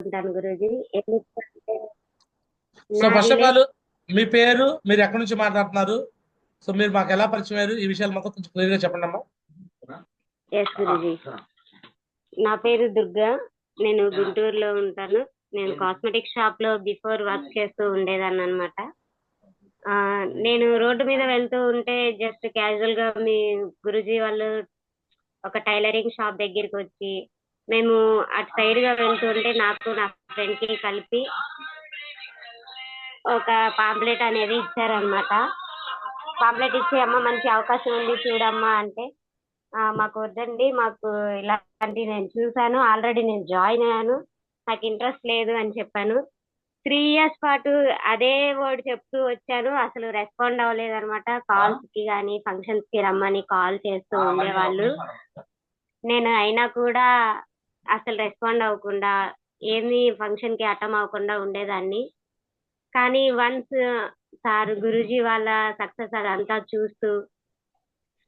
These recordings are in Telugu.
చేసుకుంటాను గురూజీ. ఎందుకంటే సో నా ఫస్ట్ ఆఫ్ రిలేషన్ ఆల్ మీ పేరు, మీరు ఎక్కడి నుంచి మాట్లాడుతున్నారు, సో మీరు మాకు ఎలా పరిచయం అయ్యారు, ఈ విషయాలు మొత్తం కొంచెం క్లియర్ గా చెప్పండి అమ్మా. ఎస్ గురూజీ. నా పేరు దుర్గా. నేను గుంటూరులో ఉంటాను. నేను కాస్మెటిక్ షాప్ లో బిఫోర్ వర్క్ చేస్తూ ఉండేదాన్ని అనమాట. నేను రోడ్డు మీద వెళ్తూ ఉంటే జస్ట్ క్యాజువల్ గా మీ గురూజీ వాళ్ళు ఒక టైలరింగ్ షాప్ దగ్గరికి వచ్చి మేము అటు సైడ్ గా వెళ్తుంటే నాకు నా ఫ్రెండ్ కి కలిపి ఒక పాంప్లెట్ అనేది ఇచ్చారనమాట. పాంప్లెట్ ఇచ్చి అమ్మ మంచి అవకాశం ఉంది చూడమ్మా అంటే మాకు వద్దండి, మాకు ఇలాంటి నేను చూసాను, ఆల్రెడీ నేను జాయిన్ అయ్యాను, నాకు ఇంట్రెస్ట్ లేదు అని చెప్పాను. 3 ఇయర్స్ పాటు అదే వర్డ్ చెప్తూ వచ్చాను, అసలు రెస్పాండ్ అవ్వలేదు అనమాట. కాల్స్ కి కానీ ఫంక్షన్స్ కి రమ్మని కాల్ చేస్తూ ఉండేవాళ్ళు. నేను అయినా కూడా అసలు రెస్పాండ్ అవ్వకుండా ఏమి ఫంక్షన్ కి అటెండ్ అవ్వకుండా ఉండేదాన్ని. కానీ వన్స్ సార్ గురూజీ వాళ్ళ సక్సెస్ అదంతా చూస్తూ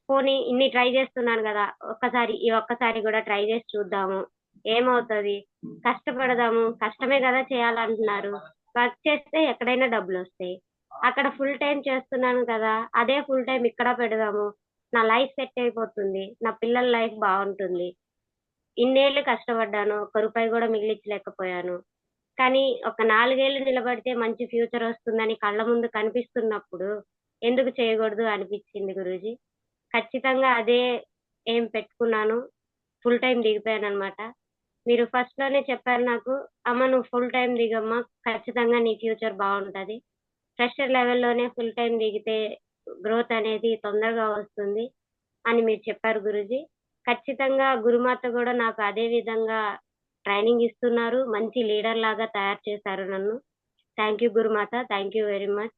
పోనీ ఇన్ని ట్రై చేస్తున్నాను కదా, ఈ ఒక్కసారి కూడా ట్రై చేసి చూద్దాము, ఏమవుతుంది, కష్టపడదాము, కష్టమే కదా చేయాలంటున్నారు, వర్క్ చేస్తే ఎక్కడైనా డబ్బులు వస్తాయి, అక్కడ ఫుల్ టైం చేస్తున్నాను కదా, అదే ఫుల్ టైం ఇక్కడ పెడదాము, నా లైఫ్ సెట్ అయిపోతుంది, నా పిల్లల లైఫ్ బాగుంటుంది. ఇన్నేళ్లు కష్టపడ్డాను, ఒక్క రూపాయి కూడా మిగిలించలేకపోయాను. కానీ ఒక 4 ఏళ్ళు నిలబడితే మంచి ఫ్యూచర్ వస్తుందని కళ్ళ ముందు కనిపిస్తున్నప్పుడు ఎందుకు చేయకూడదు అనిపించింది గురూజీ. ఖచ్చితంగా అదే ఏం పెట్టుకున్నాను. ఫుల్ టైం దిగిపోయాను అనమాట. మీరు ఫస్ట్ లోనే చెప్పారు నాకు, అమ్మ నువ్వు ఫుల్ టైం దిగమ్మా, ఖచ్చితంగా నీ ఫ్యూచర్ బాగుంటది. ఫ్రెషర్ లెవెల్లోనే ఫుల్ టైం దిగితే గ్రోత్ అనేది తొందరగా వస్తుంది అని మీరు చెప్పారు గురూజీ. ఖచ్చితంగా గురుమాత కూడా నాకు అదే విధంగా ట్రైనింగ్ ఇస్తున్నారు, మంచి లీడర్ లాగా తయారు చేశారు నన్ను. థ్యాంక్ యూ గురుమాత, థ్యాంక్ యూ వెరీ మచ్.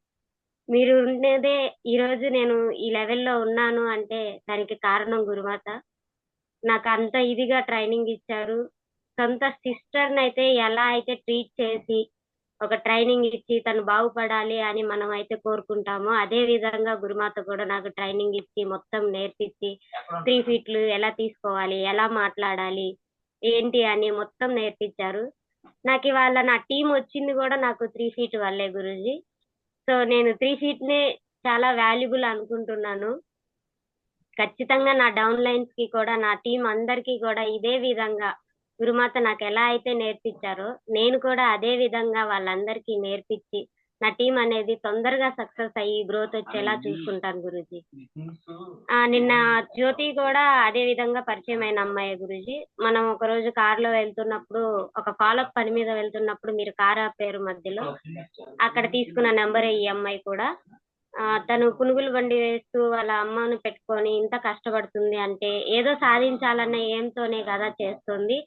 మీరు ఉండేదే ఈ రోజు నేను ఈ లెవెల్లో ఉన్నాను అంటే దానికి కారణం గురుమాత. నాకు అంత ఇదిగా ట్రైనింగ్ ఇచ్చారు. సొంత సిస్టర్ అయితే ఎలా అయితే ట్రీట్ చేసి ఒక ట్రైనింగ్ ఇచ్చి తను బాగుపడాలి అని మనం అయితే కోరుకుంటామో అదే విధంగా గురుమాత కూడా నాకు ట్రైనింగ్ ఇచ్చి మొత్తం నేర్పించి 3 ఫీట్లు ఎలా తీసుకోవాలి, ఎలా మాట్లాడాలి, ఏంటి అని మొత్తం నేర్పించారు. నాకు ఇవాళ నా టీం వచ్చింది కూడా నాకు 3 ఫీట్ వల్లే గురూజీ. సో నేను 3 ఫీట్ నే చాలా వాల్యుబుల్ అనుకుంటున్నాను. ఖచ్చితంగా నా డౌన్ లైన్స్ కి కూడా నా టీం అందరికీ కూడా ఇదే విధంగా గురుమాత నాకు ఎలా అయితే నేర్పించారో నేను కూడా అదే విధంగా వాళ్ళందరికీ నేర్పించి నా టీం అనేది తొందరగా సక్సెస్ అయ్యి గ్రోత్ వచ్చేలా చూసుకుంటాను గురూజీ. నిన్న జ్యోతి కూడా అదే విధంగా పరిచయం అయిన అమ్మాయి గురూజీ. మనం ఒక రోజు కార్ లో వెళ్తున్నప్పుడు ఒక ఫాలోఅప్ పని మీద వెళ్తున్నప్పుడు మీరు కార్ ఆపారు మధ్యలో, అక్కడ తీసుకున్న నెంబరే ఈ అమ్మాయి కూడా. తను పునుగులు బండి వేస్తూ వాళ్ళ అమ్మను పెట్టుకొని ఇంత కష్టపడుతుంది అంటే ఏదో సాధించాలన్న ఏంతోనే కదా చేస్తుంది.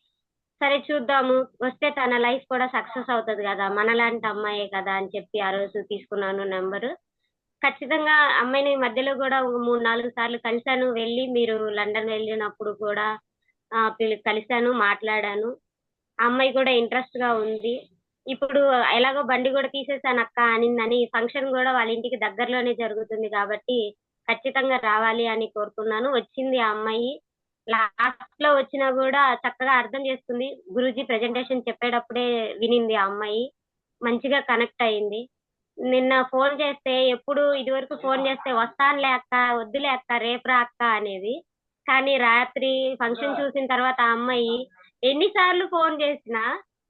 సరే చూద్దాము, వస్తే తన లైఫ్ కూడా సక్సెస్ అవుతుంది కదా, మనలాంటి అమ్మాయే కదా అని చెప్పి ఆ రోజు తీసుకున్నాను నెంబరు. ఖచ్చితంగా అమ్మాయిని మధ్యలో కూడా ఒక 3-4 సార్లు కలిశాను. వెళ్ళి మీరు లండన్ వెళ్ళినప్పుడు కూడా కలిశాను, మాట్లాడాను. ఆ అమ్మాయి కూడా ఇంట్రెస్ట్ గా ఉంది. ఇప్పుడు ఎలాగో బండి కూడా తీసేసాను అక్క అనిందని ఫంక్షన్ కూడా వాళ్ళ ఇంటికి దగ్గరలోనే జరుగుతుంది కాబట్టి ఖచ్చితంగా రావాలి అని కోరుకున్నాను. వచ్చింది ఆ అమ్మాయి. లాస్ట్ లో వచ్చినా కూడా చక్కగా అర్థం చేసుకుంది. గురూజీ ప్రెజెంటేషన్ చెప్పేటప్పుడే వినింది ఆ అమ్మాయి. మంచిగా కనెక్ట్ అయింది. నిన్న ఫోన్ చేస్తే ఎప్పుడు ఇదివరకు ఫోన్ చేస్తే వస్తానులే అక్క, వద్దులే అక్క, రేపు రా అక్క అనేది. కానీ రాత్రి ఫంక్షన్ చూసిన తర్వాత ఆ అమ్మాయి ఎన్నిసార్లు ఫోన్ చేసినా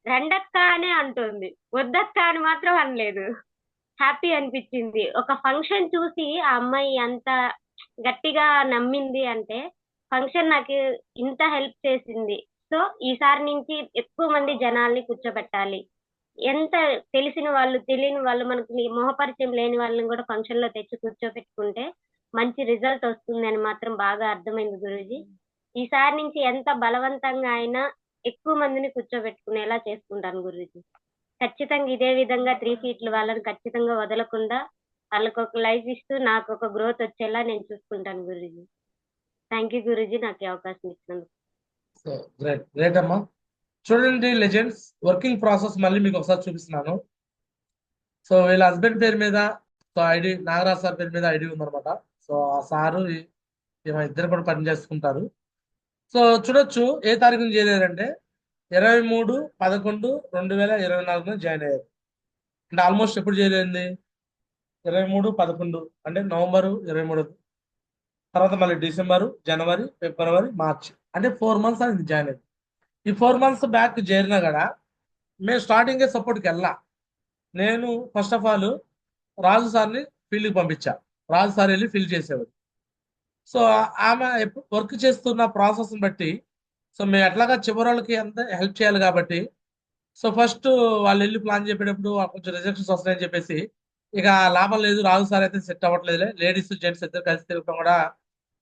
రండక్క అనే అంటుంది, వద్దక్క అని మాత్రం అనలేదు. హ్యాపీ అనిపించింది. ఒక ఫంక్షన్ చూసి ఆ అమ్మాయి అంత గట్టిగా నమ్మింది అంటే ఫంక్షన్ నాకు ఇంత హెల్ప్ చేసింది. సో ఈసారి నుంచి ఎక్కువ మంది జనాల్ని కూర్చోబెట్టాలి. ఎంత తెలిసిన వాళ్ళు తెలియని వాళ్ళు మనకి మొహపరిచయం లేని వాళ్ళని కూడా ఫంక్షన్ లో తెచ్చి కూర్చోబెట్టుకుంటే మంచి రిజల్ట్ వస్తుంది అని మాత్రం బాగా అర్థమైంది గురూజీ. ఈసారి నుంచి ఎంత బలవంతంగా అయినా ఎక్కువ మందిని కూర్చోబెట్టుకునేలా చేసుకుంటాను గురూజీ. ఖచ్చితంగా ఇదే విధంగా 3 ఫీట్లు వాళ్ళని ఖచ్చితంగా వదలకుండా వాళ్ళకు ఒక లైఫ్ ఇస్తూ నాకు ఒక గ్రోత్ వచ్చేలా నేను చూసుకుంటాను గురూజీ. థ్యాంక్ యూ గురూజీ, నాకు ఈ అవకాశం ఇచ్చినందుకు. సో గ్రేట్ గ్రేట్ అమ్మా. చూడండి లెజెండ్స్, వర్కింగ్ ప్రాసెస్ మళ్ళీ మీకు ఒకసారి చూపిస్తున్నాను. సో వీళ్ళ హస్బెండ్ పేరు మీద, సో ఐడి నాగరాజ్ సార్ పేరు మీద ఐడి ఉందన్నమాట. సో ఆ సారు ఇద్దరు కూడా పని చేసుకుంటారు. సో చూడొచ్చు ఏ తారీఖున చేరారంటే 23/11/2024 జాయిన్ అయ్యారు. అంటే ఆల్మోస్ట్ ఎప్పుడు చేరింది? 23/11 అంటే నవంబరు 23. తర్వాత మళ్ళీ డిసెంబరు, జనవరి, ఫిబ్రవరి, మార్చ్ అంటే 4 మంత్స్ అయింది జాయిన్ అయ్యి. ఈ 4 మంత్స్ బ్యాక్ చేరినా కూడా మేము స్టార్టింగే సపోర్ట్కి వెళ్ళా. నేను ఫస్ట్ ఆఫ్ ఆల్ రాజు సార్ని ఫీల్డ్కి పంపించా. రాజు సార్ వెళ్ళి ఫీల్డ్ చేసేవాడు. సో ఆమె వర్క్ చేస్తున్న ప్రాసెస్ని బట్టి సో మేము ఎట్లాగా చివరి వాళ్ళకి అంత హెల్ప్ చేయాలి కాబట్టి సో ఫస్ట్ వాళ్ళు వెళ్ళి ప్లాన్ చెప్పేటప్పుడు కొంచెం రిజెక్షన్స్ వస్తాయని చెప్పేసి ఇక లాభం లేదు, రాజు సార్ అయితే సెట్ అవ్వట్లేదులే, లేడీస్ జెంట్స్ ఇద్దరు కలిసి తిరగడం కూడా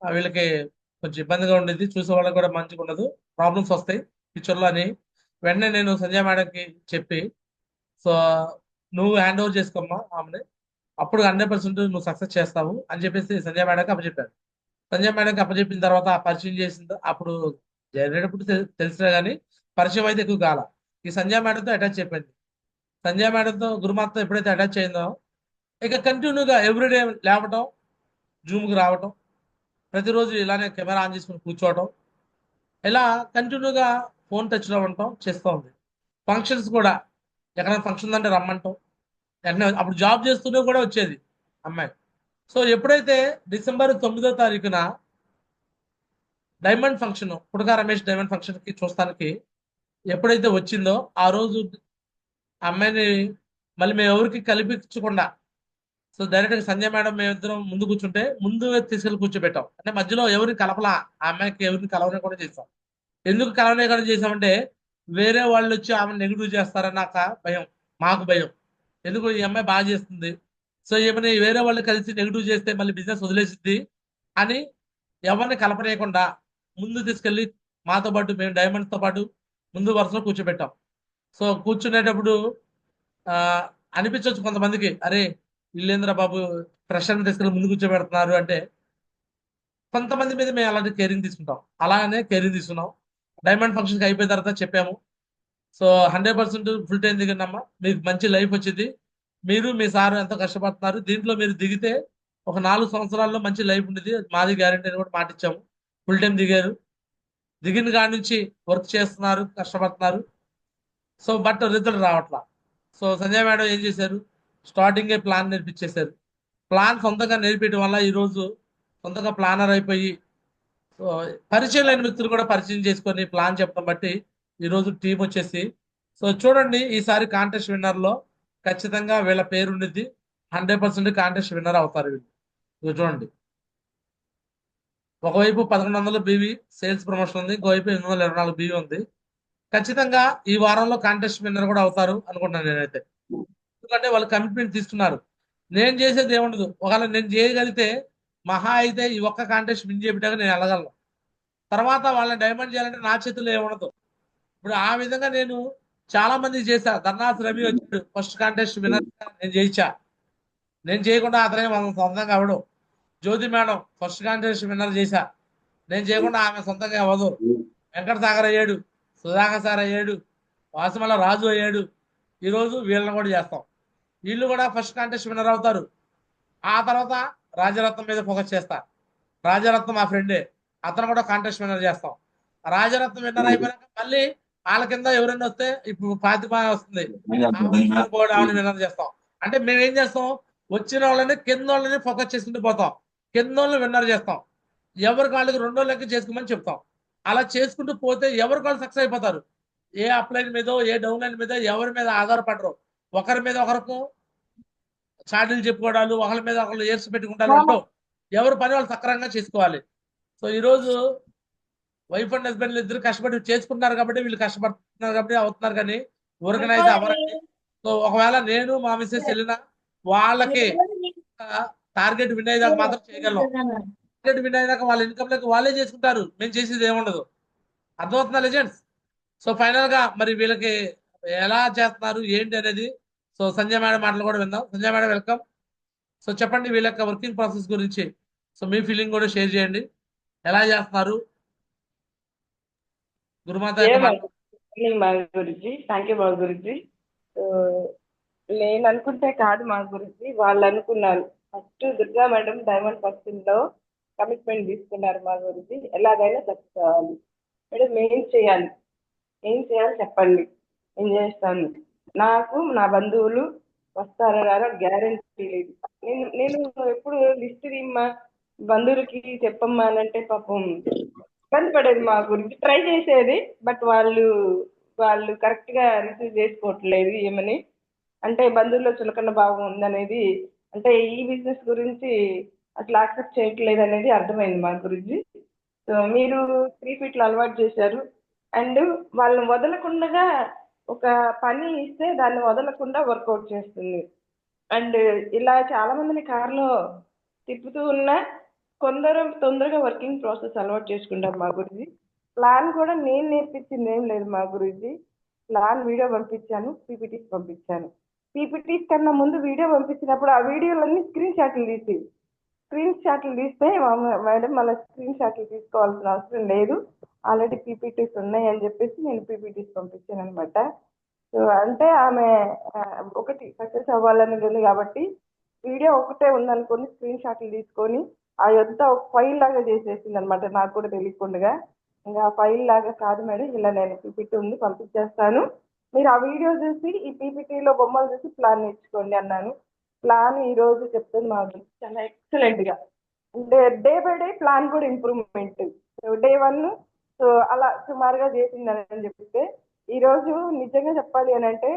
వీళ్ళకి కొంచెం ఇబ్బందిగా ఉండేది, చూసే వాళ్ళకి కూడా మంచిగా ఉండదు, ప్రాబ్లమ్స్ వస్తాయి ఫ్యూచర్లో అని వెంటనే నేను సంజయ్ మేడంకి చెప్పి సో నువ్వు హ్యాండ్ ఓవర్ చేసుకోమ్మా ఆమెని, అప్పుడు 100% నువ్వు సక్సెస్ చేస్తావు అని చెప్పేసి సంజయ్ మేడంకి అప్పచెప్పాను. సంజయ్ మేడంకి అప్పచెప్పిన తర్వాత పరిచయం చేసిన అప్పుడు జరిగేటప్పుడు తెలిసినా కానీ పరిచయం అయితే ఎక్కువ కాల. ఈ సంజయ్ మేడంతో అటాచ్ అయిపోయింది. సంజయ్ మేడంతో గురుమాతతో ఎప్పుడైతే అటాచ్ అయిందో ఇక కంటిన్యూగా ఎవ్రీడే లేవటం, జూమ్కి రావటం, ప్రతిరోజు ఇలానే కెమెరా ఆన్ చేసుకుని కూర్చోవటం, ఇలా కంటిన్యూగా ఫోన్ టచ్లో ఉండటం చేస్తూ ఉంది. ఫంక్షన్స్ కూడా ఎక్కడైనా ఫంక్షన్ ఉందంటే రమ్మంటాం, వెంటనే అప్పుడు జాబ్ చేస్తూనే కూడా వచ్చేది అమ్మాయి. సో ఎప్పుడైతే డిసెంబర్ 9వ తారీఖున డైమండ్ ఫంక్షన్, పుడక రమేష్ డైమండ్ ఫంక్షన్కి చూస్తానికి ఎప్పుడైతే వచ్చిందో ఆ రోజు ఆ అమ్మాయిని మళ్ళీ మేము ఎవరికి కల్పించకుండా సో డైరెక్ట్గా సంజయ్ మేడం మేమిద్దరం ముందు కూర్చుంటే ముందు తీసుకెళ్ళి కూర్చోబెట్టాం. అంటే మధ్యలో ఎవరిని కలపలా, ఆ అమ్మాయికి ఎవరిని కలవని కూడా చేసాం. ఎందుకు కలవని కూడా చేసామంటే వేరే వాళ్ళు వచ్చి ఆమె నెగిటివ్ చేస్తారని నాకు భయం, మాకు భయం. ఎందుకు ఈ అమ్మాయి బాగా చేస్తుంది, సో ఏమైనా వేరే వాళ్ళు కలిసి నెగిటివ్ చేస్తే మళ్ళీ బిజినెస్ వదిలేసిద్ది అని ఎవరిని కలపనేయకుండా ముందు తీసుకెళ్ళి మాతో పాటు మేము డైమండ్స్తో పాటు ముందు వరుసలో కూర్చోబెట్టాం. సో కూర్చునేటప్పుడు ఆ అనిపించవచ్చు కొంతమందికి, అరే వీళ్ళేంద్ర బాబు ప్రెషర్ని తీసుకెళ్ళి ముందు కూర్చోబెడుతున్నారు అంటే, కొంతమంది మీద మేము అలాంటి కేరింగ్ తీసుకుంటాం, అలానే కేరింగ్ తీసుకున్నాం. డైమండ్ ఫంక్షన్కి అయిపోయిన తర్వాత చెప్పాము, సో 100% ఫుల్ టైం దిగినమ్మా, మీకు మంచి లైఫ్ వచ్చింది, మీరు మీ సార్ ఎంతో కష్టపడుతున్నారు, దీంట్లో మీరు దిగితే ఒక 4 సంవత్సరాల్లో మంచి లైఫ్ ఉండేది, మాది గ్యారంటీ అని కూడా మాట ఇచ్చాము. ఫుల్ టైం దిగారు, దిగిన కాడి నుంచి వర్క్ చేస్తున్నారు, కష్టపడుతున్నారు. సో బట్ రిజల్ట్ రావట్లా. సో సంజయ్ మేడం ఏం చేశారు, స్టార్టింగే ప్లాన్ నేర్పించేశారు. ప్లాన్ సొంతంగా నేర్పించడం వల్ల ఈరోజు సొంతంగా ప్లానర్ అయిపోయి సో పరిచయం లేని వ్యక్తులు కూడా పరిచయం చేసుకొని ప్లాన్ చెప్పడం బట్టి ఈరోజు టీం వచ్చేసి సో చూడండి, ఈసారి కాంటెస్ట్ విన్నర్లో ఖచ్చితంగా వీళ్ళ పేరు ఉండిద్ది. 100% కాంటెస్ట్ విన్నర్ అవుతారు వీళ్ళు. ఇదిగో చూడండి, ఒకవైపు 1100 బీవీ సేల్స్ ప్రమోషన్ ఉంది, ఇంకోవైపు 824 బీవీ ఉంది. ఖచ్చితంగా ఈ వారంలో కాంటెస్ట్ విన్నర్ కూడా అవుతారు అనుకుంటున్నాను నేనైతే. ఎందుకంటే వాళ్ళు కమిట్మెంట్ తీసుకున్నారు. నేను చేసేది ఏముండదు, ఒకవేళ నేను చేయగలిగితే మహా అయితే ఈ ఒక్క కాంటెస్ట్ విన్ చేయబట్టాక నేను వెళ్ళగలను. తర్వాత వాళ్ళని డైమండ్ చేయాలంటే నా చేతుల్లో ఏముండదు. ఇప్పుడు ఆ విధంగా నేను చాలా మంది చేశా. ధర్నాథ్ రవి వచ్చాడు ఫస్ట్ కాంటెస్ట్ విన్నర్, నేను చేయించా. నేను చేయకుండా అతనే వాళ్ళ సొంతంగా అవడు. జ్యోతి మేడం ఫస్ట్ కాంటెస్ట్ విన్నర్ చేశా, నేను చేయకుండా ఆమె సొంతంగా అవ్వదు. వెంకట సాగర్ అయ్యాడు, సుధాకర్ సార్ అయ్యాడు, వాసుమల్ల రాజు అయ్యాడు. ఈరోజు వీళ్ళని కూడా చేస్తాం, వీళ్ళు కూడా ఫస్ట్ కాంటెస్ట్ విన్నర్ అవుతారు. ఆ తర్వాత రాజరత్నం మీద ఫోకస్ చేస్తా. రాజరత్నం మా ఫ్రెండే, అతను కూడా కాంటెస్ట్ విన్నర్ చేస్తాం. రాజరత్నం విన్నర్ అయిపోయాక మళ్ళీ వాళ్ళ కింద ఎవరైనా వస్తే ఇప్పుడు ఫాతిమా వస్తుంది, ఆవిడ విన్నర్ చేస్తాం. అంటే మేము ఏం చేస్తాం, వచ్చిన వాళ్ళని కింద వాళ్ళని ఫోకస్ చేసుకుంటూ పోతాం, కింద వాళ్ళని విన్నర్ చేస్తాం, ఎవరికి వాళ్ళకి రెండో లెక్క చేసుకోమని చెప్తాం. అలా చేసుకుంటూ పోతే ఎవరికి వాళ్ళు సక్సెస్ అయిపోతారు. ఏ అప్లైన్ మీదో ఏ డౌన్ లైన్ మీద ఎవరి మీద ఆధారపడరు. ఒకరి మీద ఒకరికి చాడీలు చెప్పుకోవడాలు, ఒకరి మీద ఒకళ్ళు ఏర్స్ పెట్టుకుంటారు ఉండవు. ఎవరు పని వాళ్ళు సక్రమంగా చేసుకోవాలి. సో ఈరోజు వైఫ్ అండ్ హస్బెండ్ ఇద్దరు కష్టపడి చేసుకుంటున్నారు కాబట్టి వీళ్ళు కష్టపడుతున్నారు కాబట్టి అవుతున్నారు, కానీ ఊరికనైతే అవరండి. సో ఒకవేళ నేను మా మిస్సెస్ వెళ్ళినా వాళ్ళకి టార్గెట్ విన్ అయ్యేదాకా మాత్రం చేయగలం. టార్గెట్ విన్ అయ్యేదాకా వాళ్ళ ఇన్కమ్ లెక్క వాళ్ళే చేసుకుంటారు, మేము చేసేది ఏముండదు. అర్థమవుతుందా లెజెండ్స్? సో ఫైనల్ గా మరి వీళ్ళకి ఎలా చేస్తున్నారు ఏంటి అనేది సో సంజయ్ మేడం మాటలు కూడా విందాం. Sanjay madam welcome. సో చెప్పండి వీళ్ళ యొక్క వర్కింగ్ ప్రాసెస్ గురించి, సో మీ ఫీలింగ్ కూడా షేర్ చేయండి, ఎలా చేస్తున్నారు గురుమాత యొక్క మాట. మా గురించి థ్యాంక్ యూ మా గురించి. నేను అనుకుంటే కాదు మా గురించి, వాళ్ళు అనుకున్నారు. First Durga madam diamond function లో కమిట్మెంట్ తీసుకున్నారు మా గురించి, ఎలాగైనా సక్సెస్ అవ్వాలి మేడం, ఏం చేయాలి ఏం చేయాలి చెప్పండి, నేను చేస్తాను. నాకు నా బంధువులు వస్తారా రారా గ్యారంటీ లేదు. నేను ఎప్పుడు లిస్ట్ తీమ్మా బంధువులకి చెప్పమ్మా అని అంటే పాపం ఇబ్బంది పడేది మా గురించి, ట్రై చేసేది. బట్ వాళ్ళు కరెక్ట్గా రిసీవ్ చేసుకోవట్లేదు ఏమని అంటే బంధువుల్లో చులకన భావం ఉందనేది, అంటే ఈ బిజినెస్ గురించి అట్లా యాక్సెప్ట్ చేయట్లేదు అనేది అర్థమైంది మా గురించి. సో మీరు 3 ఫీట్లు అలవాటు చేశారు. అండ్ వాళ్ళని వదలకుండా ఒక పని ఇస్తే దాన్ని వదలకుండా వర్కౌట్ చేస్తుంది. అండ్ ఇలా చాలా మందిని కారులో తిప్పుతూ ఉన్నా కొందరు తొందరగా వర్కింగ్ ప్రాసెస్ అలవాటు చేసుకుంటారు మా గురించి. ప్లాన్ కూడా నేను నేర్పించింది ఏం లేదు మా గురించి. ప్లాన్ వీడియో పంపించాను, పీపీటీస్ పంపించాను. పీపీటీస్ కన్నా ముందు వీడియో పంపించినప్పుడు ఆ వీడియోలన్నీ స్క్రీన్ షాట్లు తీస్తే మేడం మళ్ళీ స్క్రీన్ షాట్లు తీసుకోవాల్సిన అవసరం లేదు, ఆల్రెడీ పీపీటీస్ ఉన్నాయి అని చెప్పేసి నేను పీపీటీస్ పంపించాను అనమాట. సో అంటే ఆమె ఒకటి సక్సెస్ అవ్వాలని ఉంది కాబట్టి వీడియో ఒకటే ఉందనుకొని స్క్రీన్ షాట్లు తీసుకొని అదంతా ఒక ఫైల్ లాగా చేసేసింది అనమాట, నాకు కూడా తెలియకుండా. ఇంకా ఫైల్ లాగా కాదు మేడం, ఇలా నేను పీపీటీ ఉంది పంపించేస్తాను, మీరు ఆ వీడియో చూసి ఈ పీపీటీలో బొమ్మలు చూసి ప్లాన్ నేర్చుకోండి అన్నాను. ప్లాన్ ఈ రోజు చెప్తుంది మా గురించి చాలా ఎక్సలెంట్ గా. డే బై డే ప్లాన్ కూడా ఇంప్రూవ్మెంట్. డే 1 సో అలా సుమారుగా చేసింది అని చెప్తే ఈ రోజు నిజంగా చెప్పాలి అని అంటే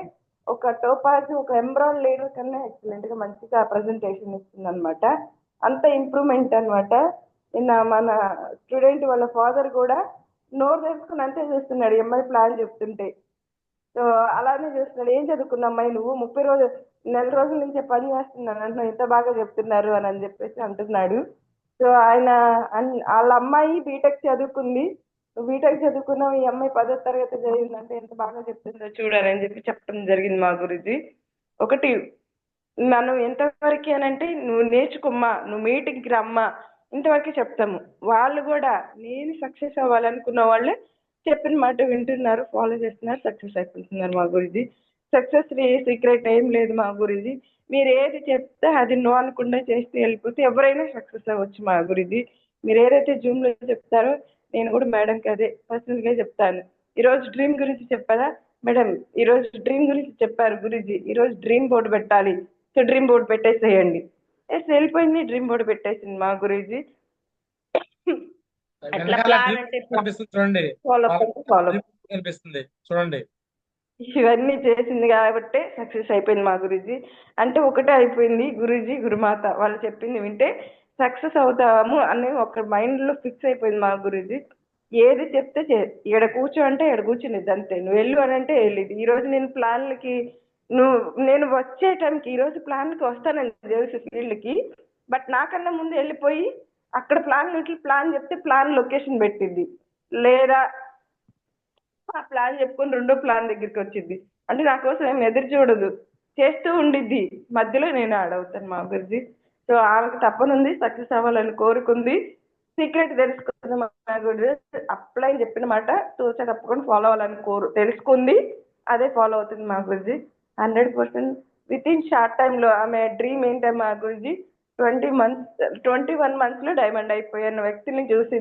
ఒక టోపాజ్ ఒక ఎంబ్రాయిడ్ లేయర్ కన్నా ఎక్సలెంట్ గా మంచిగా ప్రజెంటేషన్ ఇస్తుంది అనమాట. అంత ఇంప్రూవ్మెంట్ అనమాట. నిన్న మన స్టూడెంట్ వాళ్ళ ఫాదర్ కూడా నోరు తెరుచుకుని అంతే చూస్తున్నాడు ఈ అమ్మాయి ప్లాన్ చెప్తుంటే. సో అలానే చూస్తున్నాడు, ఏం చదువుకున్న అమ్మాయి నువ్వు 30 రోజుల నుంచే పని చేస్తున్నాను అంటున్నావు, ఎంత బాగా చెప్తున్నారు అని చెప్పేసి అంటున్నాడు. సో ఆయన వాళ్ళ అమ్మాయి బీటెక్ చదువుకుంది, నువ్వు బీటెక్ చదువుకున్నావు, ఈ అమ్మాయి 10వ తరగతి చదివిందంటే ఎంత బాగా చెప్తుందో చూడాలని అని చెప్పి చెప్పడం జరిగింది మా గురించి. ఒకటి మనం ఎంతవరకు అని అంటే నువ్వు నేర్చుకోమ్మా, నువ్వు మీటింగ్కి రమ్మా, ఇంతవరకే చెప్తాము. వాళ్ళు కూడా నేను సక్సెస్ అవ్వాలనుకున్న వాళ్ళే చెప్పిన మాట వింటున్నారు, ఫాలో చేస్తున్నారు, సక్సెస్ అయిపోతున్నారు మా గురించి. సక్సెస్ సీక్రెట్ ఏం లేదు మా గురించి. మీరు ఏది చెప్తే అది నో అనకుండా చేస్తే వెళ్ళిపోతే ఎవరైనా సక్సెస్ అవ్వచ్చు మా గురించి. మీరు ఏదైతే జూమ్లో చెప్తారో నేను కూడా మేడంకి అదే పర్సనల్గా చెప్తాను. ఈరోజు డ్రీమ్ గురించి చెప్పారా మేడం, ఈరోజు డ్రీమ్ గురించి చెప్పారు గురూజీ, ఈరోజు డ్రీమ్ బోర్డు పెట్టాలి, సో డ్రీమ్ బోర్డు పెట్టేసేయండి, వెళ్ళిపోయింది, డ్రీమ్ బోర్డు పెట్టేసింది మా గురూజీ. అట్లా వెనకాల ప్లాన్ డ్రీమ్ అంటే కనిపిస్తుంది చూడండి, ఫాలో ఫాలో డ్రీమ్ కనిపిస్తుంది చూడండి. ఇవన్నీ చేసింది కాబట్టి సక్సెస్ అయిపోయింది మా గురూజీ. అంటే ఒకటే అయిపోయింది, గురూజీ గురుమాత వాళ్ళు చెప్పింది వింటే సక్సెస్ అవుతాము అని ఒక మైండ్లో ఫిక్స్ అయిపోయింది మా గురూజీ. ఏది చెప్తే ఈడ కూర్చో అంటే ఈడ కూర్చునిద్ది అంతే, నువ్వు వెళ్ళు అని అంటే వెళ్ళింది. ఈరోజు నేను ప్లాన్లకి నేను వచ్చే టైంకి ఈరోజు ప్లాన్కి వస్తానని తెలుసు ఫీల్డ్కి, బట్ నాకన్నా ముందు వెళ్ళిపోయి అక్కడ ప్లాన్ చెప్తే ప్లాన్ లొకేషన్ పెట్టింది, లేదా ఆ ప్లాన్ చెప్పుకొని రెండో ప్లాన్ దగ్గరికి వచ్చింది. అంటే నా కోసం ఏం ఎదురు చూడదు, చేస్తూ ఉండిద్ది, మధ్యలో నేను ఆడవుతాను మా గురించి. సో ఆమెకు తప్పనుంది, సక్సెస్ అవ్వాలని కోరుకుంది, సీక్రెట్ తెలుసుకుంది మా గురించి. అప్లై చెప్పిన మాట తూచా తప్పకుండా ఫాలో అవ్వాలని తెలుసుకుంది, అదే ఫాలో అవుతుంది మా గురించి 100%. విత్ ఇన్ షార్ట్ టైంలో ఆమె డ్రీమ్ ఏంటో మా గురించి 21 months లో డైమండ్ అయిపోయిన వ్యక్తిని చూసి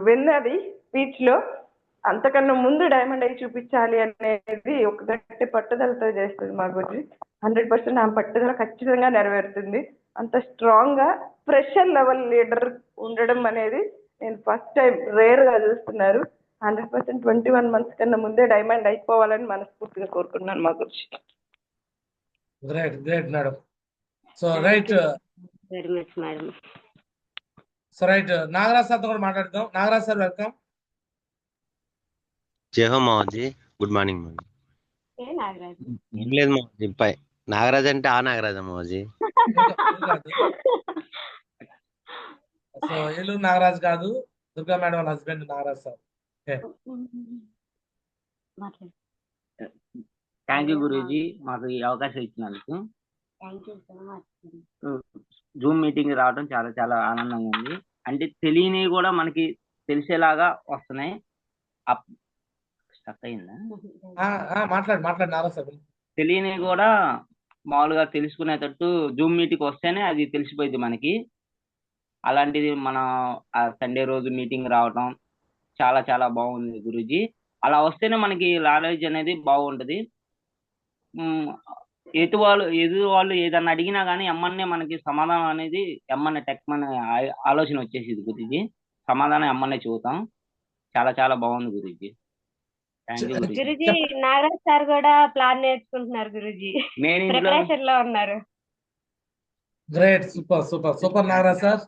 విన్నది స్పీచ్లో. అంతకన్నా ముందు డైమండ్ అయి చూపించాలి అనేది ఒక గట్టి పట్టుదలతో చేస్తుంది మా గురించి. 100% ఆమె పట్టుదల ఖచ్చితంగా నెరవేరుతుంది. అంత స్ట్రాంగ్ గా ప్రెషర్ లెవెల్ లీడర్ ఉండడం అనేది నేను ఫస్ట్ టైం రేర్ గా చూస్తున్నారు. 100% 21 months కన్నా ముందే డైమండ్ అయిపోవాలని మనస్ఫూర్తిగా కోరుకున్నాను మా గురించి. Great great madam. So right very much madam. So right Nagaraj సార్తో కూడా మాట్లాడదాం. Nagaraj sir welcome. జై హో మావజీ, గుడ్ మార్నింగ్ మావజీ. ఏ నాగరాజ్ ఏం లేదు మావజీ, నాగరాజ్ అంటే ఆ నాగరాజ మావజీ. సో ఏలూరు నాగరాజ్ కాదు, దుర్గా మేడం వాళ్ళ హస్బెండ్ నాగరాజ్ సార్. మాట్లాడు. థ్యాంక్ యూ గురూజీ, మాకు ఈ అవకాశం ఇచ్చినందుకు. Thank you so much. Zoom meeting రావడం చాలా చాలా ఆనందంగా ఉంది. అంటే తెలియనివి కూడా మనకి తెలిసేలాగా వస్తున్నాయి. స్టక్ అయిందా? మాట్లాడు నాగరాజ్ సార్. తెలియనివి కూడా మామూలుగా తెలుసుకునేటట్టు జూమ్ మీటింగ్ వస్తేనే అది తెలిసిపోయింది మనకి. అలాంటిది మన సండే రోజు మీటింగ్ రావటం చాలా చాలా బాగుంది గురూజీ. అలా వస్తేనే మనకి నాలెడ్జ్ అనేది బాగుంటది. ఉమ్, ఎదురు వాళ్ళు ఏదన్నా అడిగినా కానీ ఎమ్మన్నే మనకి సమాధానం అనేది ఎమ్మన్నే టెక్మని ఆలోచన వచ్చేసింది గురూజీ. సమాధానం ఎమ్మన్నే చూద్దాం. చాలా చాలా బాగుంది గురూజీ. థ్యాంక్ యూ గురూజీ. గురుజీ చెప్పండి. నాగరాజ్ సార్ కూడా ప్లాన్ నేర్చుకుంటున్నారు గురుజీ. నేను ఇందులో ప్రిపరేషన్ లో ఉన్నారు. Great, super super super Nagaraj sir,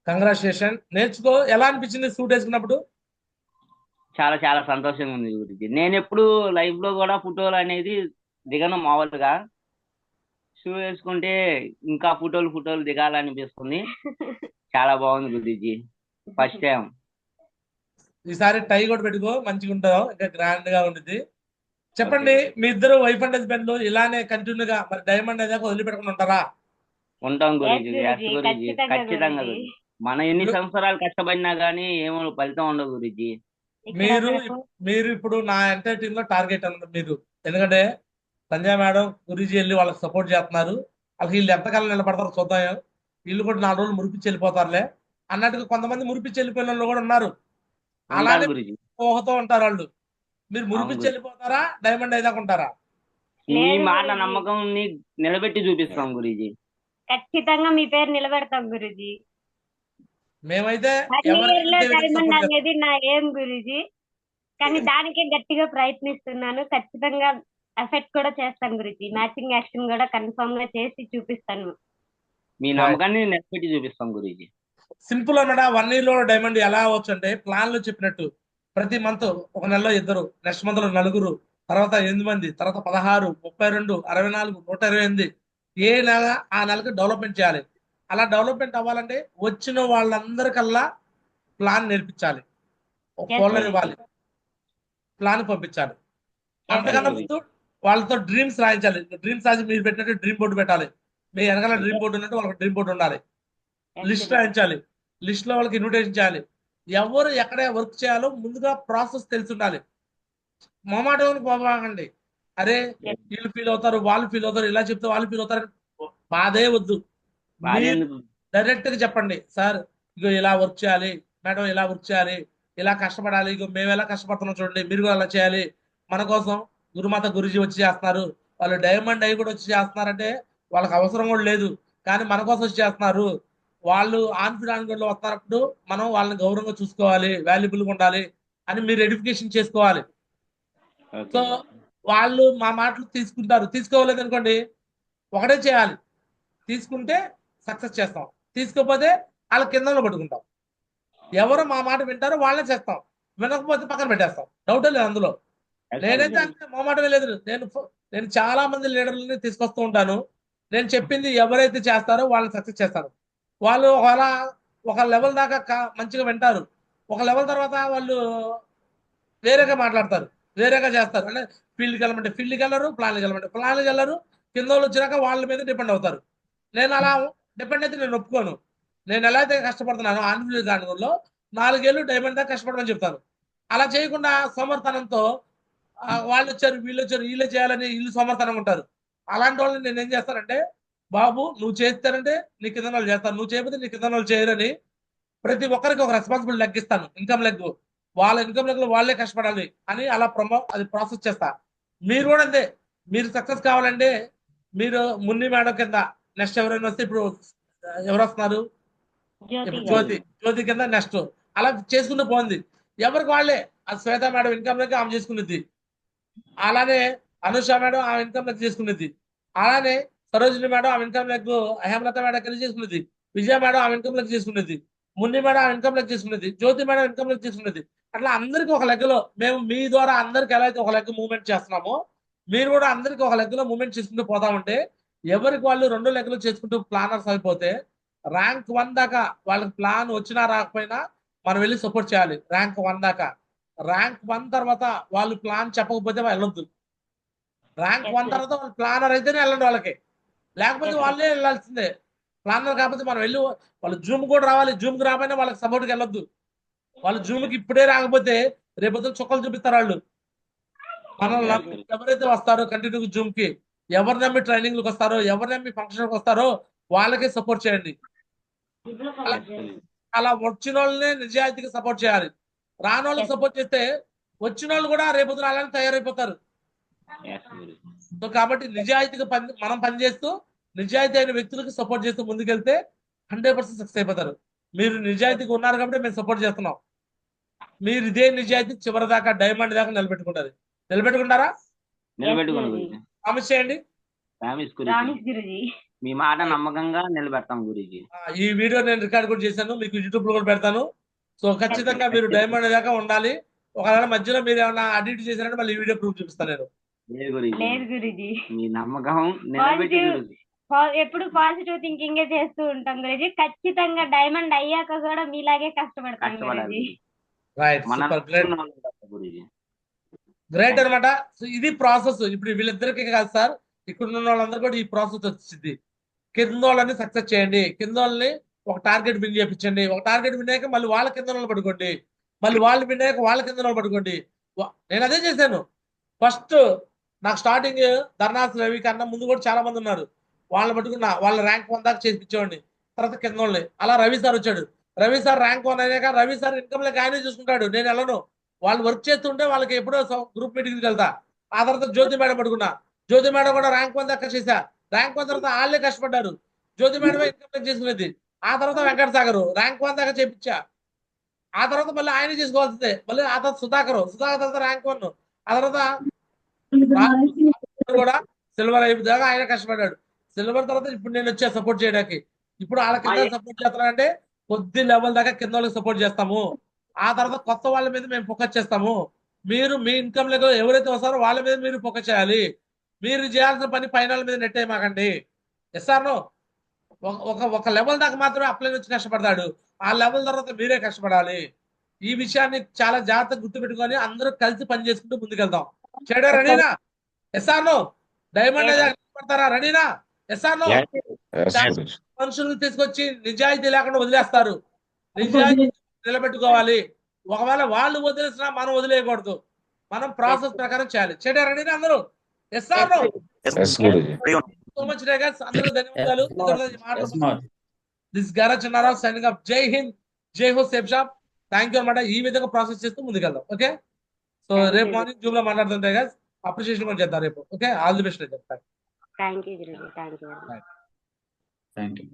congratulation. నేర్చుకో. ఎలా అనిపించింది సూట్ వేసుకున్నప్పుడు? చాలా చాలా సంతోషంగా ఉంది గురూజీ. నేను ఎప్పుడు లైఫ్ లో కూడా ఫోటోలు అనేది దిగను మామూలుగా. షూ వేసుకుంటే ఇంకా ఫోటోలు దిగాలనిపిస్తుంది. చాలా బాగుంది గురూజీ. First time. ఈసారి టై కూడా పెట్టుకో, మంచిగా ఉంటావు, ఇంకా గ్రాండ్ గా ఉంటుంది. చెప్పండి, మీ ఇద్దరు వైఫ్ అండ్ హస్బెండ్ ఇలానే కంటిన్యూగా మరి డైమండ్ అయ్యాక వదిలిపెట్టకుండా ఉంటారా? ఉంటాం Yes, గురూజీ. గురూజీ, ఎస్ గురూజీ, ఖచ్చితంగా ఖచ్చితంగా గురూజీ. గురూజీ. మనం ఎన్ని సంవత్సరాలు కష్టపడినా గానీ ఏమో ఫలితం ఉండదు గురూజీ. ఇక్కడ మీరు మనకు మీరు ఇప్పుడు నా ఎంటైర్ టీమ్ లో టార్గెట్ అన్నది మీరు. ఎందుకంటే సంజయ్ మేడం, గురూజీ వెళ్ళి వాళ్ళకి సపోర్ట్ చేస్తున్నారు. వాళ్ళకి వీళ్ళు ఎంతకాలం నిలబడతారో చూద్దాం. వీళ్ళు కూడా 4 రోజులు మురిపించి వెళ్ళిపోతారులే అన్నట్టుగా కొంతమంది మురిపించి వెళ్ళిపోయిన వాళ్ళు కూడా ఉన్నారు. ఉంటారు అలానే గురూజీ. ఊహతో ఉంటారు వాళ్ళు. మీరు అవును మురిపించి గురూజీ. వెళ్ళిపోతారా, డైమండ్ అయ్యాక ఉంటారా? మీ లేదు మాట గురూజీ, నమ్మకం నిలబెట్టి చూపిస్తాం గురూజీ. ఖచ్చితంగా మీ పేరు నిలబెడతాం గురూజీ. మేమైతే 1 year లో ఎవరికైతే డైమండ్ సపోర్ట్ చేస్తాం. అనేది నా ఏం గురూజీ. కానీ దానికే గట్టిగా ప్రయత్నిస్తున్నాను. ఖచ్చితంగా ఎఫెక్ట్ కూడా చేస్తాను గురూజీ. మ్యాచింగ్ యాక్షన్ కూడా కన్ఫర్మ్ గా చేసి చూపిస్తాను. మీ నమ్మకాన్ని నిలబెట్టి చూపిస్తాం గురూజీ. సింపుల్ అన్నమాట. 1 year లో డైమండ్ ఎలా అవ్వచ్చు అంటే ప్లాన్ లో చెప్పినట్టు ప్రతి మంత్ ఒక నెలలో 2, నెక్స్ట్ మంత్ లో 4, తర్వాత 8 మంది, తర్వాత 16, 32, 64, 128. ఏ నెల ఆ నెలకు డెవలప్మెంట్ చేయాలి. అలా డెవలప్మెంట్ అవ్వాలంటే వచ్చిన వాళ్ళందరికల్లా ప్లాన్ నేర్పించాలి, ఒక Yes, ఫోల్డర్ గురూజీ. ఇవ్వాలి, ప్లాన్ పంపించాలి. Yes, అంతకన్నా గురూజీ. ముందు వాళ్ళతో డ్రీమ్స్ రాయించాలి. డ్రీమ్స్ రాసి మీరు పెట్టినట్టు డ్రీమ్ బోర్డు పెట్టాలి. మీ వెనకాల డ్రీమ్ బోర్డు ఉన్నట్టు వాళ్ళకి డ్రీమ్ బోర్డు ఉండాలి. Yes, లిస్ట్ గురూజీ. రాయించాలి. లిస్ట్ లో వాళ్ళకి ఇన్విటేషన్ చేయాలి. ఎవరు ఎక్కడ వర్క్ చేయాలో ముందుగా ప్రాసెస్ తెలిసి ఉండాలి. మొమాటోని పోవాకండి. అరే Yes. వీళ్ళు ఫీల్ అవుతారు, వాళ్ళు ఫీల్ అవుతారు, ఇలా చెప్తే వాళ్ళు ఫీల్ అవుతారు, బాధే వద్దు. బాధ మీరు ఎందుకు? డైరెక్ట్ గా చెప్పండి, సార్ ఇగో ఇలా వర్క్ చేయాలి, మేడం ఇలా వర్క్ చేయాలి, ఇలా కష్టపడాలి, ఇగో మేము ఎలా కష్టపడుతున్నాం చూడండి, మీరు కూడా అలా చేయాలి. మన కోసం గురుమాత గురుజీ వచ్చి చేస్తున్నారు, వాళ్ళు డైమండ్ అయి కూడా వచ్చి చేస్తున్నారంటే వాళ్ళకి అవసరం కూడా లేదు, కానీ మన కోసం వచ్చి చేస్తున్నారు. వాళ్ళు ఆన్ఫిడాన్లో వస్తున్నప్పుడు మనం వాళ్ళని గౌరవంగా చూసుకోవాలి, వాల్యుబుల్ గా ఉండాలి అని మీరు ఎడిఫికేషన్ చేసుకోవాలి. ఓకే. సో వాళ్ళు మా మాటలు తీసుకుంటారు. తీసుకోలేదు అనుకోండి, ఒకటే చేయాలి. తీసుకుంటే సక్సెస్ చేస్తాం, తీసుకోకపోతే వాళ్ళ కిందలో పట్టుకుంటాం. ఎవరు మా మాట వింటారో వాళ్ళనే చేస్తాం, వినకపోతే పక్కన పెట్టేస్తాం. డౌటే లేదు అందులో. నేనైతే అంతే, మా మాట లేదు. నేను చాలా మంది లీడర్లని తీసుకొస్తూ ఉంటాను. నేను చెప్పింది ఎవరైతే చేస్తారో వాళ్ళని సక్సెస్ చేస్తాను. వాళ్ళు ఒక లెవెల్ దాకా మంచిగా వింటారు. ఒక లెవెల్ తర్వాత వాళ్ళు వేరేగా మాట్లాడతారు, వేరేగా చేస్తారు. అంటే ఫీల్డ్కి వెళ్ళమంటే ఫీల్డ్కి వెళ్ళరు, ప్లాన్కి వెళ్ళమంటే ప్లాన్కి వెళ్ళరు. కింద వాళ్ళు వచ్చినాక వాళ్ళ మీద డిపెండ్ అవుతారు. నేను అలా డిపెండ్ అయితే నేను ఒప్పుకోను. నేను ఎలా అయితే కష్టపడుతున్నానో ఆన్ఫీల్డ్ దానిలో 4 ఏళ్ళు డైమండ్ దాకా కష్టపడమని చెప్తాను. అలా చేయకుండా సోమర్తనంతో వాళ్ళు వచ్చారు, వీళ్ళు వచ్చారు, వీళ్ళు చేయాలని వీళ్ళు సోమర్తనంగా ఉంటారు. అలాంటి వాళ్ళని నేను ఏం చేస్తానంటే, బాబు నువ్వు చేస్తానంటే నీ కింద వాళ్ళు చేస్తాను, నువ్వు చేయకపోతే నీ కింద వాళ్ళు చేయరని ప్రతి ఒక్కరికి ఒక రెస్పాన్సిబిలిటీ లెగ్గిస్తాను. ఇన్కమ్ లెగ్, వాళ్ళ ఇన్కమ్ లెగ్ లో వాళ్ళే కష్టపడాలి అని అలా అది ప్రాసెస్ చేస్తా. మీరు కూడా అంతే. మీరు సక్సెస్ కావాలంటే మీరు మున్ని మేడం కింద నెక్స్ట్ ఎవరైనా వస్తే, ఇప్పుడు ఎవరు వస్తున్నారు, జ్యోతి ఇప్పుడు గారు. జ్యోతి కింద నెక్స్ట్ అలా చేసుకుంటూ పోయింది. ఎవరికి వాళ్ళే. అది శ్వేత మేడం ఇన్కమ్ లెగ్ ఆమె చేసుకునేది, అలానే అనుష మేడం ఆమె ఇన్కమ్ లెగ్ చేసుకునేది, అలానే సరోజిని మేడం ఆమె ఇన్కమ్ లెగ్ హేమలత మేడం కలిసి చేసుకునేది, విజయ మేడం ఆమె ఇన్కమ్ లెగ్ చేసుకునేది, మున్ని మేడం ఆమె ఇన్కమ్ లెగ్ చేసుకునేది, జ్యోతి మేడం ఇన్కమ్ లెగ్ చేసుకునేది. అట్లా అందరికి ఒక లెగ్ లో మేము మీ ద్వారా అందరికి ఎలా అయితే ఒక లెగ్ మూవ్మెంట్ చేస్తున్నామో, మీరు కూడా అందరికి ఒక లెగ్ లో మూవ్మెంట్ చేసుకుంటూ పోతా ఉంటే ఎవరికి వాళ్ళు 2 లెగ్లు చేసుకుంటూ ప్లానర్స్ అయిపోతే ర్యాంక్ 1 దాకా వాళ్ళకి ప్లాన్ వచ్చినా రాకపోయినా మనం వెళ్ళి సపోర్ట్ చేయాలి. ర్యాంక్ 1 దాకా. ర్యాంక్ 1 తర్వాత వాళ్ళు ప్లాన్ చెప్పకపోతే వెళ్ళొద్దు. Rank Yes, 1 sir. తర్వాత వాళ్ళు ప్లానర్ అయితేనే వెళ్ళండి వాళ్ళకి, లేకపోతే Yes, వాళ్ళే వెళ్ళాల్సిందే. ప్లానర్ కాకపోతే మనం వెళ్ళి వాళ్ళు జూమ్ కూడా రావాలి, జూమ్ కి రాకపోయినా వాళ్ళకి సపోర్ట్కి వెళ్ళొద్దు. వాళ్ళు జూమ్ కి ఇప్పుడే రాకపోతే రేపొద్దు చుక్కలు చూపిస్తారు వాళ్ళు. మనల్ని ఎవరైతే వస్తారో కంటిన్యూ జూమ్ కి, ఎవరు నమ్మి ట్రైనింగ్ వస్తారో, ఎవరు నమ్మి ఫంక్షన్ వస్తారో వాళ్ళకే సపోర్ట్ చేయండి. అలా అలా వచ్చిన వాళ్ళనే నిజాయితీగా సపోర్ట్ చేయాలి. రాని వాళ్ళకి Yes. సపోర్ట్ చేస్తే వచ్చిన వాళ్ళు కూడా రేపొద్దున అలానే తయారైపోతారు. ఎస్ గురుజీ. సో కాబట్టి నిజాయితీగా మనం పనిచేస్తూ నిజాయితీ అయిన వ్యక్తులకు సపోర్ట్ చేస్తూ ముందుకెళ్తే 100% సక్సెస్ అయిపోతారు. మీరు నిజాయితీగా ఉన్నారు కాబట్టి మేము సపోర్ట్ చేస్తున్నాం. మీరు ఇదే నిజాయితీ చివరి దాకా డైమండ్ దాకా నిలబెట్టుకుంటారు. నిలబెట్టుకుంటారా? నిలబెట్టుకోండి గురుజీ. ప్రామిస్ చేయండి. ప్రామిస్ గురుజీ. ప్రామిస్ గురుజీ. మీ మాట నమ్మకంగా నిలబెడతాం గురుజీ. ఈ వీడియో నేను రికార్డ్ కూడా చేశాను, మీకు యూట్యూబ్ లో కూడా పెడతాను. సో ఖచ్చితంగా మీరు డైమండ్ దాకా ఉండాలి. ఒకవేళ మధ్యలో మీరు ఏమైనా అడిట్ చేశారంటే మళ్ళీ ఈ వీడియో ప్రూఫ్ చూపిస్తాను నేను. లేదు గురుజీ. లేదు గురుజీ. మీ నమ్మకం నిలబెట్టి గురుజీ. ఎప్పుడు పాజిటివ్ థింకింగ్ చేస్తూ ఉంటాం గురుజీ. ఖచ్చితంగా డైమండ్ అయ్యాక కూడా మీలాగే కష్టపడతాం గురుజీ. రైట్, మన సూపర్, గ్రేట్ గురుజీ. గ్రేట్ అనమాట. సో ఇది ప్రాసెస్. ఇప్పుడు వీళ్ళిద్దరికీ కాదు సార్, ఇక్కడ ఉన్న వాళ్ళందరూ కూడా ఈ ప్రాసెస్ వచ్చింది. కింద వాళ్ళని సక్సెస్ చేయండి, కింద వాళ్ళని ఒక టార్గెట్ విన్ చేయించండి. ఒక టార్గెట్ విన్ అయ్యాక మళ్ళీ వాళ్ళ కింద వాళ్ళు పడుకోండి, మళ్ళీ వాళ్ళు విన్ అయ్యాక వాళ్ళ కింద వాళ్ళు పడుకోండి. నేను అదే చేశాను. ఫస్ట్ నాకు స్టార్టింగ్ ధర్నాస్ రవి కన్నా ముందు కూడా చాలా మంది ఉన్నారు. వాళ్ళని పట్టుకున్నా, వాళ్ళ ర్యాంక్ 1 దాకా చేయించేవాడిని. తర్వాత కింద వాళ్ళని. అలా రవి సార్ వచ్చాడు. రవి సార్ ర్యాంక్ 1 అయ్యాక రవి సార్ ఇన్కమ్ లెక్క ఆయనే చూసుకుంటాడు, నేను వెళ్ళను. వాళ్ళు వర్క్ చేస్తుంటే వాళ్ళకి ఎప్పుడో గ్రూప్ మీటింగ్కి వెళ్తా. ఆ తర్వాత జ్యోతి మేడం పట్టుకున్నా. జ్యోతి మేడం కూడా ర్యాంక్ 1 దాకా చేశా. ర్యాంక్ 1 తర్వాత వాళ్ళే కష్టపడ్డారు. జ్యోతి మేడమే ఇన్కమ్ చేసుకునేది. ఆ తర్వాత వెంకట సాగర్ ర్యాంక్ 1 దాకా చేయించా. ఆ తర్వాత మళ్ళీ ఆయన చేసుకోవాల్సిందే. మళ్ళీ ఆ తర్వాత సుధాకర్ తర్వాత ర్యాంక్ 1. ఆ తర్వాత కూడా సిల్వర్ అయిపోయాక ఆయన కష్టపడ్డాడు. సిల్వర్ తర్వాత ఇప్పుడు నేను వచ్చా సపోర్ట్ చేయడానికి. ఇప్పుడు వాళ్ళ కింద సపోర్ట్ చేస్తానంటే కొద్ది లెవెల్ దాకా కింద వాళ్ళకి సపోర్ట్ చేస్తాము. ఆ తర్వాత కొత్త వాళ్ళ మీద మేము ఫోకస్ చేస్తాము. మీరు మీ ఇన్కమ్ లెవెల్ ఎవరైతే వస్తారో వాళ్ళ మీద మీరు ఫోకస్ చేయాలి. మీరు చేయాల్సిన పని పైన వాళ్ళ మీద నెట్ అయ్యమాకండి. ఎస్ఆర్నో ఒక లెవెల్ దాకా మాత్రమే అప్లై వచ్చి కష్టపడతాడు. ఆ లెవెల్ తర్వాత మీరే కష్టపడాలి. ఈ విషయాన్ని చాలా జాగ్రత్తగా గుర్తుపెట్టుకొని అందరూ కలిసి పని చేసుకుంటూ ముందుకెళ్దాం. చేయడా రెడీనా? ఎస్ఆర్నో డైమండ్ పడతారా? రెడీనా? ఎస్ఆర్నో మనుషులను తీసుకొచ్చి నిజాయితీ లేకుండా వదిలేస్తారు. నిజాయితీ నిలబెట్టుకోవాలి. ఒకవేళ వాళ్ళు వదిలేసినా మనం వదిలేయకూడదు. మనం ప్రాసెస్ ప్రకారం చేయాలి. చేయడా రెడీనా అందరూ? ఎస్ఆర్నో సో మచ్ రేగర్స్, అందరూ ధన్యవాదాలు. దిస్ గారా చిన్నారావు సైనింగ్ ఆఫ్. జై హింద్, జై హో సేఫ్ షాప్. థ్యాంక్ యూ అనమాట. ఈ విధంగా ప్రాసెస్ చేస్తూ ముందుకెళ్దాం. ఓకే, సో రేపు మార్నింగ్ జూమ్ లో మాట్లాడుతుంటే గైస్ అప్రిషియేషన్ కూడా చేద్దాం రేపు. Okay, all the best. Thank you Guruji. Thank you.